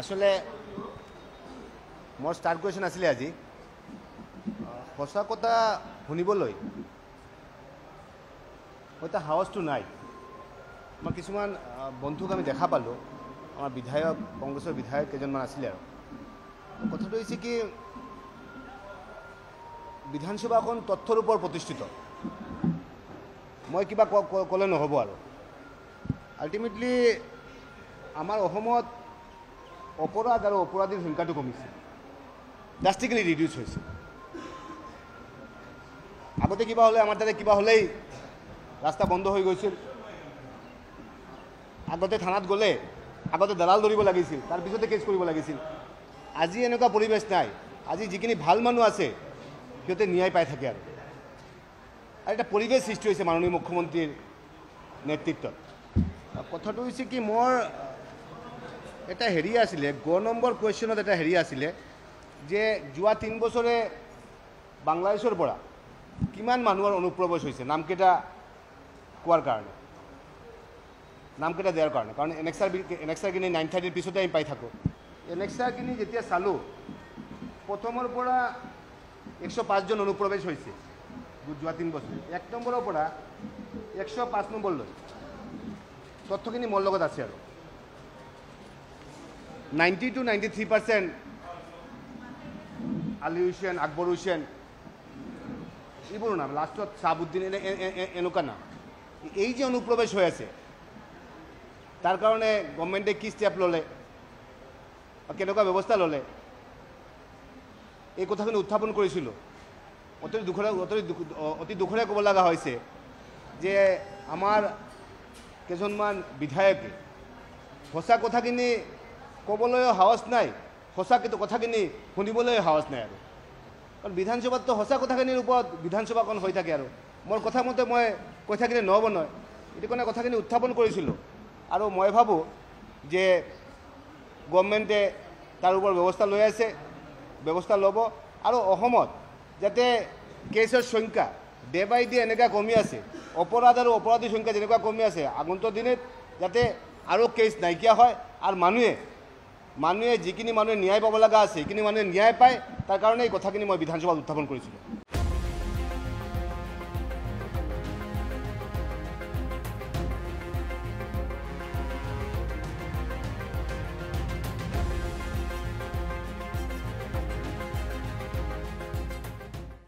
আসলে মোৰ start question আছিলে আজি সঁচা কথা শুনিবলৈ হয়তো সাহসটো নাই। আমাৰ কিছুমান বন্ধুক আমি দেখা পালোঁ, আমাৰ বিধায়ক কংগ্ৰেছৰ বিধায়ক কেইজনমান আছিলে আৰু কথাটো হৈছে কি বিধানসভাখন তথ্যৰ ওপৰত প্ৰতিষ্ঠিত। মই কিবা ক'লে নহ'ব আৰু আল্টিমেটলি আমাৰ অসমত অপৰাধ আৰু অপৰাধীৰ সংখ্যাটো কমিছে, ড্ৰাষ্টিকেলি ৰিডিউচ হৈছে। আগতে কিবা হ'লে আমাৰ তাতে কিবা হ'লেই ৰাস্তা বন্ধ হৈ গৈছিল, আগতে থানাত গ'লে আগতে দালাল ধৰিব লাগিছিল, তাৰপিছতে কেছ কৰিব লাগিছিল। আজি এনেকুৱা পৰিৱেশ নাই। আজি যিখিনি ভাল মানুহ আছে সিহঁতে ন্যায় পাই থাকে আৰু এটা পৰিৱেশ সৃষ্টি হৈছে মাননীয় মুখ্যমন্ত্ৰীৰ নেতৃত্বত। কথাটো হৈছে কি মোৰ এটা হেৰি আছিলে, 9 নম্বৰ কুৱেশ্যনত এটা হেৰি আছিলে যে যোৱা 3 বছৰে বাংলাদেশৰ পৰা কিমান মানুহৰ অনুপ্ৰৱেশ হৈছে নামকেইটা কোৱাৰ কাৰণে, নামকেইটা দিয়াৰ কাৰণে। কাৰণ এনেক্সাৰখিনি 9:30 পিছতে আমি পাই থাকোঁ। এনেক্সাৰখিনি যেতিয়া চালোঁ প্ৰথমৰ পৰা 105 জন অনুপ্ৰৱেশ হৈছে যোৱা 3 বছৰ। 1 নম্বৰৰ পৰা 105 নম্বৰলৈ তথ্যখিনি মোৰ লগত আছে আৰু 90 to 93% আলী হুছেইন, আকবৰ হুছেইন এইবোৰো নাম, লাষ্টত শ্বাহাবুদ্দিন এনেকুৱা নাম। এই যে অনুপ্ৰৱেশ হৈ আছে তাৰ কাৰণে গভৰ্ণমেণ্টে কি ষ্টেপ ল'লে কেনেকুৱা ব্যৱস্থা ল'লে এই কথাখিনি উত্থাপন কৰিছিলোঁ। অতি দুখৰে ক'ব লগা হৈছে যে আমাৰ কেইজনমান বিধায়কে সঁচা কথাখিনি ক'বলৈও সাহস নাই, সঁচা কথাখিনি শুনিবলৈ সাহস নাই আৰু। কাৰণ বিধানসভাততো সঁচা কথাখিনিৰ ওপৰত বিধানসভাখন হৈ থাকে আৰু মোৰ কথা মতে মই কথাখিনি নহ'ব নহয়, এইটো কাৰণে কথাখিনি উত্থাপন কৰিছিলোঁ। আৰু মই ভাবোঁ যে গভৰ্ণমেণ্টে তাৰ ওপৰত ব্যৱস্থা লৈ আছে, ব্যৱস্থা ল'ব। আৰু অসমত যাতে কেছৰ সংখ্যা ডে বাই ডে এনেকুৱা কমি আছে, অপৰাধ আৰু অপৰাধীৰ সংখ্যা যেনেকুৱা কমি আছে, আগন্তুক দিনত যাতে আৰু কেছ নাইকিয়া হয় আৰু মানুহে যিখিনি মানুহে ন্যায় পাব লগা আছে সেইখিনি মানুহে ন্যায় পায়। তাৰ কাৰণে এই কথাখিনি মই বিধানসভাত উত্থাপন কৰিছিলোঁ।